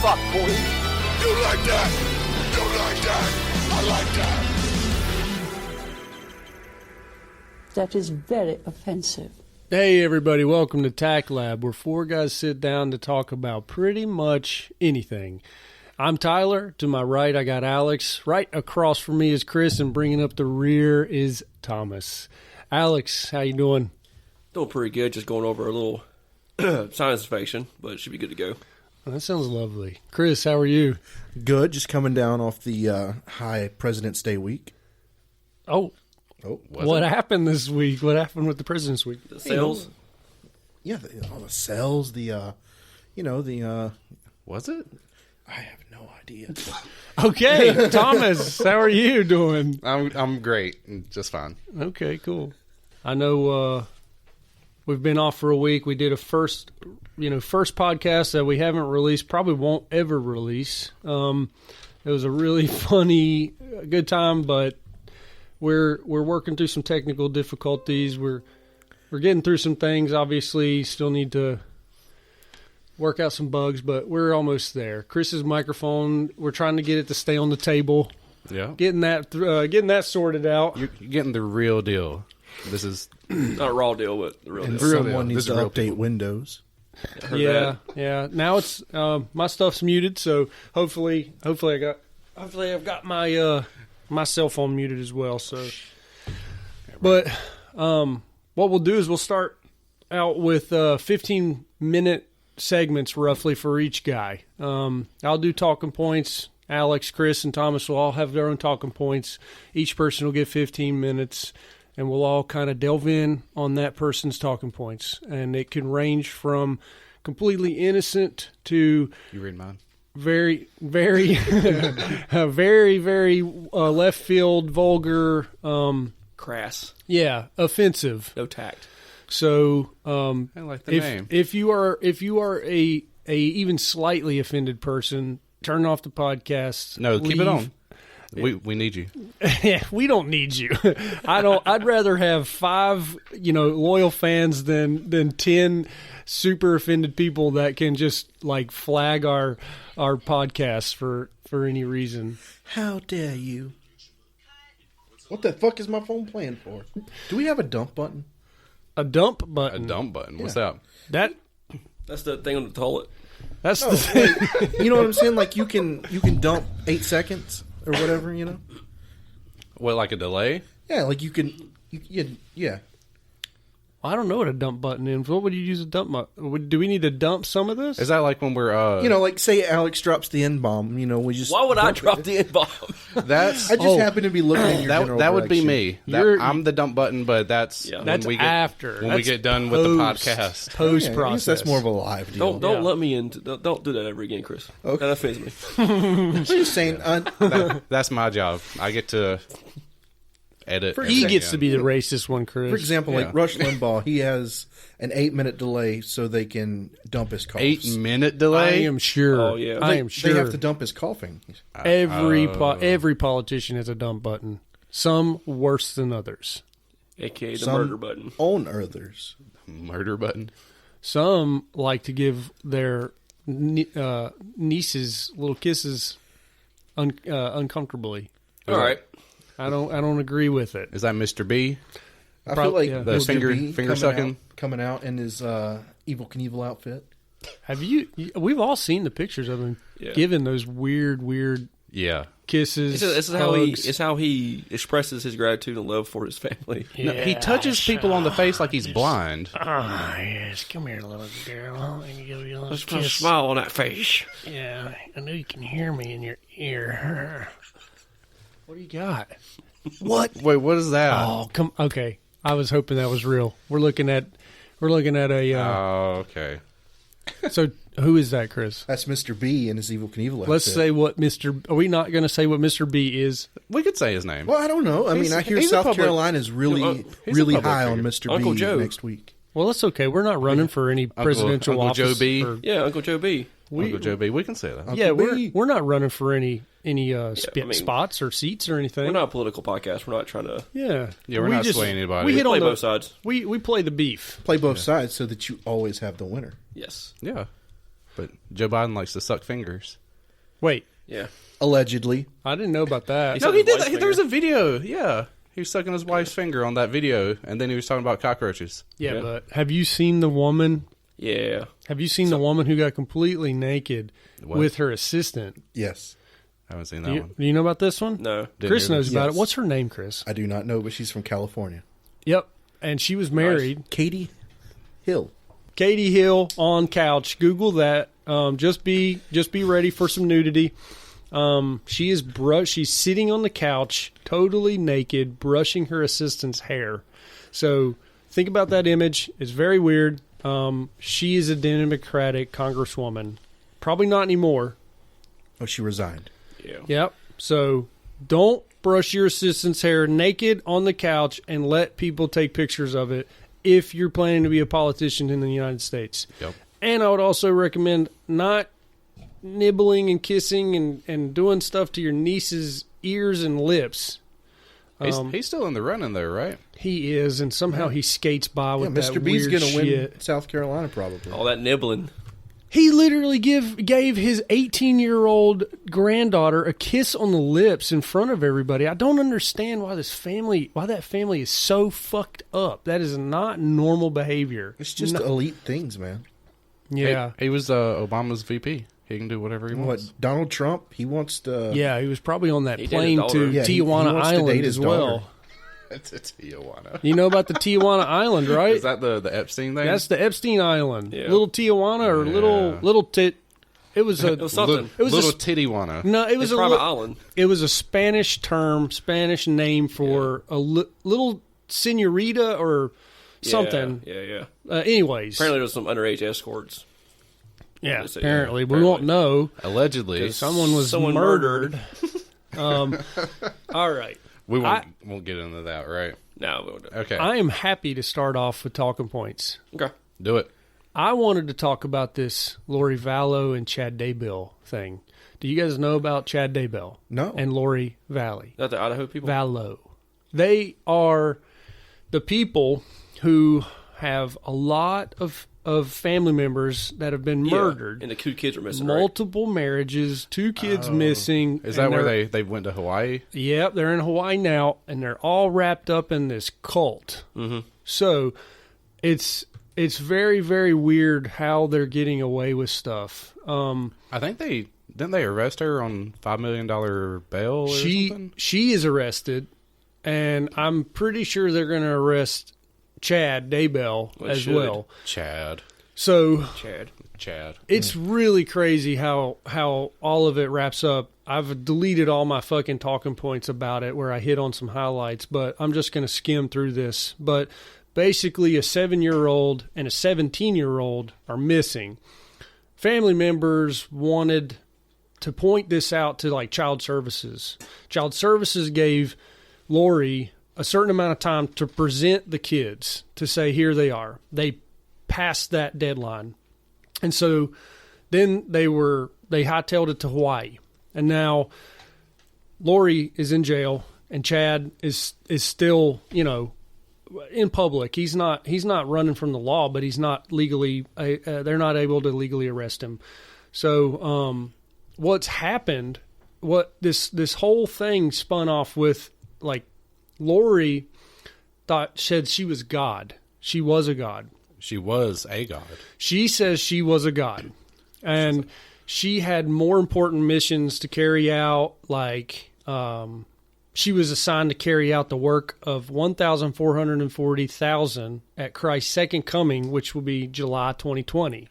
fuck, boy. You like that? You like that? I like that. That is very offensive. Hey everybody, welcome to TACT Lab, where four guys sit down to talk about pretty much anything. I'm Tyler. To my right, I got Alex. Right across from me is Chris, and bringing up the rear is Thomas. Alex, how you doing? Doing pretty good. Just going over a little sinus infection, but it should be good to go. Well, that sounds lovely. Chris, how are you? Good. Just coming down off the high President's Day week. Oh, what happened this week? What happened with the President's Week? The sales? Yeah, all the sales, Was it? I have no idea. Okay, Thomas, how are you doing? I'm great. Just fine. Okay, cool. I know we've been off for a week. We did a first podcast that we haven't released, probably won't ever release. It was a really funny, good time, but we're working through some technical difficulties. We're getting through some things. Obviously, still need to work out some bugs, but we're almost there. Chris's microphone, we're trying to get it to stay on the table. Yeah. Getting that sorted out. You're getting the real deal. This is Not a raw deal, but the real And deal. someone needs This to is real update people. Windows. Heard Yeah. Now it's my stuff's muted, so hopefully I've got my my cell phone muted as well. So, but what we'll do is we'll start out with 15-minute segments roughly for each guy. I'll do talking points. Alex, Chris, and Thomas will all have their own talking points. Each person will get 15 minutes, and we'll all kind of delve in on that person's talking points. And it can range from completely innocent to you read mine. very, very, very left field, vulgar, Crass. offensive. No tact. So, I like the name. if you are a even slightly offended person, turn off the podcast. No, keep leave. it on. We need you. Yeah, we don't need you. I'd rather have 5, loyal fans than 10 super offended people that can just like flag our podcast for any reason. How dare you? What the fuck is my phone playing for? Do we have a dump button? A dump A button. dump button. What's that? That's the thing on the toilet. That's the thing. You know what I'm saying? Like you can dump 8 seconds or whatever. What, like a delay? Yeah, like you can. Yeah. I don't know what a dump button is. What would you use a dump button? Do we need to dump some of this? Is that like when we're Like say Alex drops the N-bomb. We just. Why would I dump drop it. the N-bomb? That's I just happen to be looking at your general that would be direction. me. I'm the dump button, but that's when That's we get after. when That's we get done with the post- podcast. Post Yeah, I guess process. that's more of a live deal. Don't let me in. Don't do that ever again, Chris. Okay. That offends me. I'm just saying. That's my job. I get to edit. For He everything gets to in. be the racist one, Chris. For example, Yeah. like Rush Limbaugh, he has an 8-minute delay so they can dump his coughs. 8-minute I delay. am sure. Oh, yeah. I am sure. They have to dump his coughing. Every politician has a dump button. Some worse than others. AKA the Some murder button. own others. Murder button. Some like to give their nieces little kisses uncomfortably. All right. I don't agree with it. Is that Mr. B? I feel like yeah. The Mr. finger B sucking? coming out in his Evil Knievel outfit. Have you? We've all seen the pictures of him giving those weird Yeah. kisses. This is hugs. how he expresses his gratitude and love for his family. No, he touches people on the face like he's blind. Ah, yes. Come here, little girl. Let me give you a little Just put a kiss. smile on that face. Yeah, I know you can hear me in your ear. What do you got? What? Wait, what is that? Oh, come. Okay, I was hoping that was real. We're looking at a. Oh, okay. So who is that, Chris? That's Mr. B in his Evil Knievel outfit. Let's say what Mr. Are we not going to say what Mr. B is? We could say his name. Well, I don't know. I mean, I hear he's a South public- Carolina is really, he's a really public high on figure. Mr. Uncle B Joe. next week. Well, that's okay. We're not running for any presidential Uncle office. Joe B? or- Yeah, Uncle Joe B. Uncle Joe B. We can say that. yeah, Uncle B. we're not running for any mean, spots or seats or anything. We're not a political podcast. We're not trying to Yeah, Yeah, we're not swaying anybody. We hit play on both sides. We play the beef. Play both sides so that you always have the winner. Yes. Yeah. But Joe Biden likes to suck fingers. Wait, Yeah. Allegedly. I didn't know about that. He No, said he his did wife's that. There was finger. a video. Yeah. He was sucking his wife's finger on that video, and then he was talking about cockroaches. Yeah, Yeah. but have you seen the woman? Yeah. Have you seen the woman who got completely naked What? with her assistant? Yes. I haven't seen Do that you, one. do you know about this one? No. Didn't Chris hear knows this. about Yes. it. What's her name, Chris? I do not know, but she's from California. Yep. And she was married. Katie Hill. Katie Hill on couch. Google that. Just be ready for some nudity. She's sitting on the couch, totally naked, brushing her assistant's hair. So think about that image. It's very weird. She is a Democratic congresswoman. Probably not anymore. Oh, she resigned. Yeah. Yep. So don't brush your assistant's hair naked on the couch and let people take pictures of it if you're planning to be a politician in the United States. Yep. And I would also recommend not nibbling and kissing and doing stuff to your niece's ears and lips. He's still in the running, though, right? He is, and somehow he skates by Yeah, with that Mr. B's weird going to shit. win South Carolina, probably. All that nibbling. He literally gave his 18-year-old granddaughter a kiss on the lips in front of everybody. I don't understand why that family is so fucked up. That is not normal behavior. It's just elite things, man. Yeah. He was Obama's VP. He can do whatever he What, wants. Donald Trump, he wants to... Yeah, he was probably on that He dated plane daughter. to Yeah, he Tijuana wants to Island date his as well. daughter. It's Tijuana. You know about the Tijuana Island, right? Is that the Epstein thing? That's the Epstein Island. Yeah. Little Tijuana or Yeah. little tit. It was a It was something. It was Little a, Tittywana. no. It was It's a private li- island. It was a Spanish term, Spanish name for a little senorita or something. Yeah. Anyways, Apparently, there's some underage escorts. yeah. They say, Apparently, yeah, we won't know. Allegedly. Someone was Someone murdered. All right. We won't get into that, right? No, we won't do it. Okay. I am happy to start off with talking points. Okay. Do it. I wanted to talk about this Lori Vallow and Chad Daybell thing. Do you guys know about Chad Daybell? No. And Lori Valley? Not the Idaho people. Vallow. They are the people who have a lot of family members that have been murdered. And the two kids are missing. Right? Multiple marriages, 2 kids missing. Is that and where they're- they went to Hawaii? Yep, they're in Hawaii now, and they're all wrapped up in this cult. Mm-hmm. So it's very, very weird how they're getting away with stuff. I think didn't they arrest her on $5 million bail or something? She is arrested, and I'm pretty sure they're going to arrest Chad Daybell Well, as should. well. Chad. So Chad. it's really crazy how all of it wraps up. I've deleted all my fucking talking points about it where I hit on some highlights, but I'm just going to skim through this. But basically, a 7-year-old and a 17-year-old are missing. Family members wanted to point this out to like child services. Child services gave Lori a certain amount of time to present the kids, to say, here they are. They passed that deadline. And so then they hightailed it to Hawaii. And now Lori is in jail and Chad is still, in public. He's not running from the law, but he's not legally, they're not able to legally arrest him. So, what's happened, this whole thing spun off with, like, Lori said she was God. She was a god. She was a god. She says she was a god. And she had more important missions to carry out, like, she was assigned to carry out the work of 1,440,000 at Christ's second coming, which will be July 2020.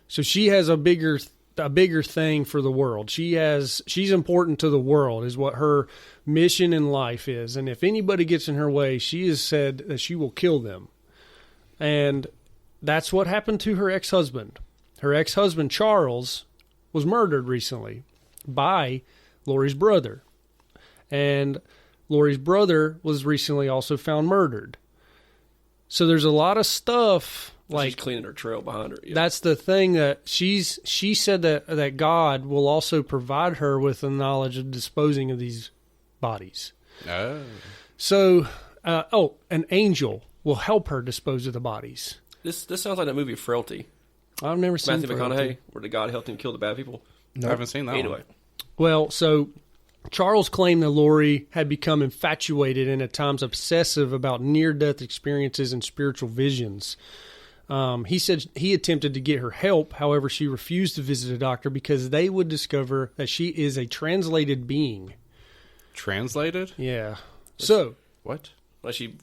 So she has a bigger thing for the world. She's important to the world, is what her mission in life is. And if anybody gets in her way, she has said that she will kill them. And that's what happened to her ex-husband. Her ex-husband, Charles, was murdered recently by Lori's brother. And Lori's brother was recently also found murdered. So there's a lot of stuff She's cleaning her trail behind her. Yeah. That's the thing that she said that God will also provide her with the knowledge of disposing of these bodies. Oh. So, an angel will help her dispose of the bodies. This sounds like that movie Frailty. I've never seen Matthew McConaughey, where the God helped him kill the bad people. I haven't seen that one. Anyway, Well, so Charles claimed that Lori had become infatuated and at times obsessive about near-death experiences and spiritual visions. He said he attempted to get her help. However, she refused to visit a doctor because they would discover that she is a translated being. Translated? Yeah. So, What? like she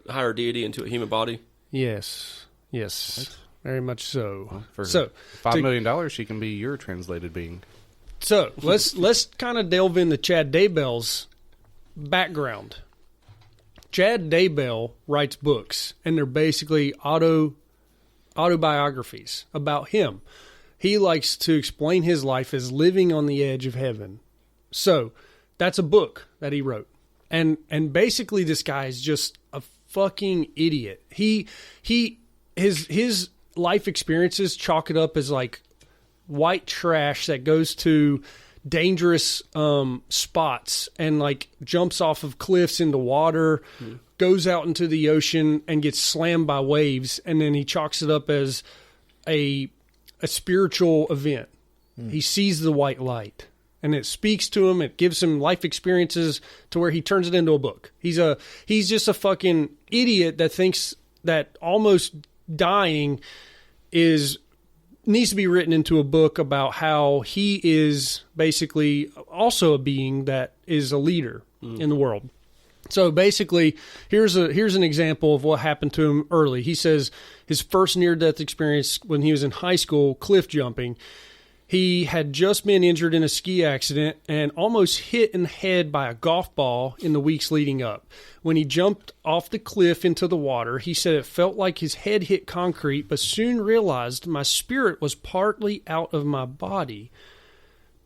hired deity into a human body. yes. Very much so. For So, $5 million, she can be your translated being. So let's kind of delve into Chad Daybell's background. Chad Daybell writes books, and they're basically autobiographies about him. He likes to explain his life as living on the edge of heaven. So that's a book that he wrote, and basically this guy is just a fucking idiot. His life experiences chalk it up as like white trash that goes to dangerous spots and like jumps off of cliffs into water, goes out into the ocean and gets slammed by waves, and then he chalks it up as a spiritual event. He sees the white light and it speaks to him. It gives him life experiences to where he turns it into a book. He's just a fucking idiot that thinks that almost dying needs to be written into a book about how he is basically also a being that is a leader in the world. So basically, here's an example of what happened to him early. He says his first near-death experience when he was in high school, cliff jumping. He had just been injured in a ski accident and almost hit in the head by a golf ball in the weeks leading up. When he jumped off the cliff into the water, he said it felt like his head hit concrete, but soon realized my spirit was partly out of my body.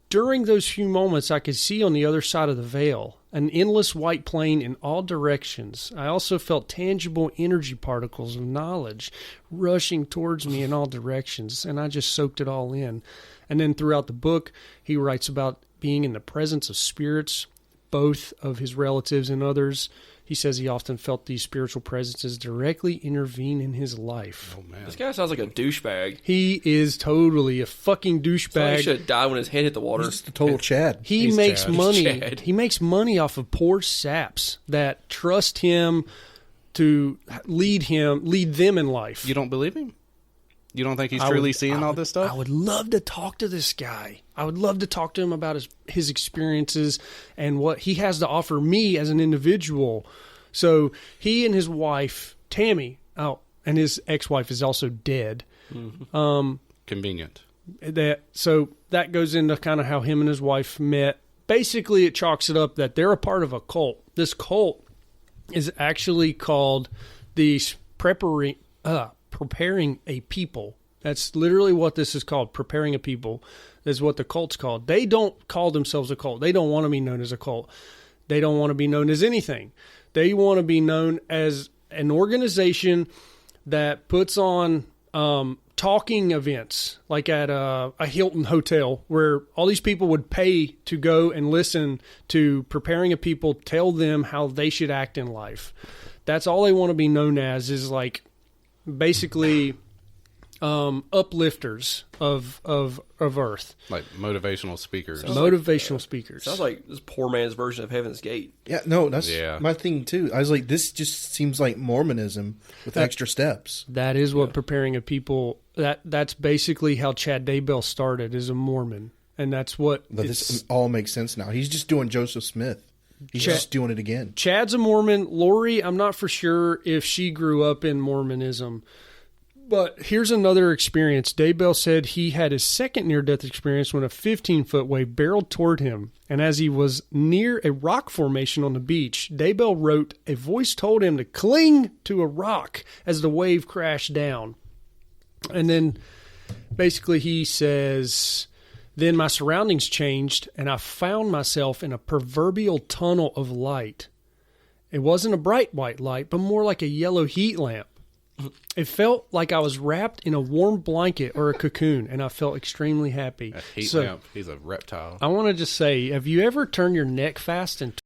During those few moments, I could see on the other side of the veil an endless white plain in all directions. I also felt tangible energy particles of knowledge rushing towards me in all directions, and I just soaked it all in. And then throughout the book, he writes about being in the presence of spirits, both of his relatives and others. He says he often felt these spiritual presences directly intervene in his life. Oh, man. This guy sounds like a douchebag. He is totally a fucking He douchebag. should have died when his head hit the water. He's just a total Chad. He makes Chad. money. Chad. He makes money off of poor saps that trust him to lead them in life. You don't believe him? You don't think he's truly seeing all this stuff? I would love to talk to this guy. I would love to talk to him about his experiences and what he has to offer me as an individual. So he and his wife, Tammy, and his ex-wife is also dead. Mm-hmm. Convenient. So that goes into kind of how him and his wife met. Basically, it chalks it up that they're a part of a cult. This cult is actually called the Preparing a People. That's literally what this is called. Preparing a People is what the cult's called. They don't call themselves a cult. They don't want to be known as a cult. They don't want to be known as anything. They want to be known as an organization that puts on talking events, like at a Hilton hotel, where all these people would pay to go and listen to Preparing a People tell them how they should act in life. That's all they want to be known as, is like basically uplifters of Earth. Like motivational speakers. Motivational speakers. Sounds like this poor man's version of Heaven's Gate. Yeah, no, that's Yeah. my thing too. I was like, this just seems like Mormonism with extra steps. That is what Preparing a People. That's basically how Chad Daybell started, as a Mormon, and that's what. But this all makes sense now. He's just doing Joseph Smith. He's just doing it again. Chad's a Mormon. Lori, I'm not for sure if she grew up in Mormonism. But here's another experience. Daybell said he had his second near-death experience when a 15-foot wave barreled toward him. And as he was near a rock formation on the beach, Daybell wrote, a voice told him to cling to a rock as the wave crashed down. And then basically he says, then my surroundings changed and I found myself in a proverbial tunnel of light. It wasn't a bright white light, but more like a yellow heat lamp. It felt like I was wrapped in a warm blanket or a cocoon, and I felt extremely happy. A heat lamp. He's a reptile. I want to just say, have you ever turned your neck fast and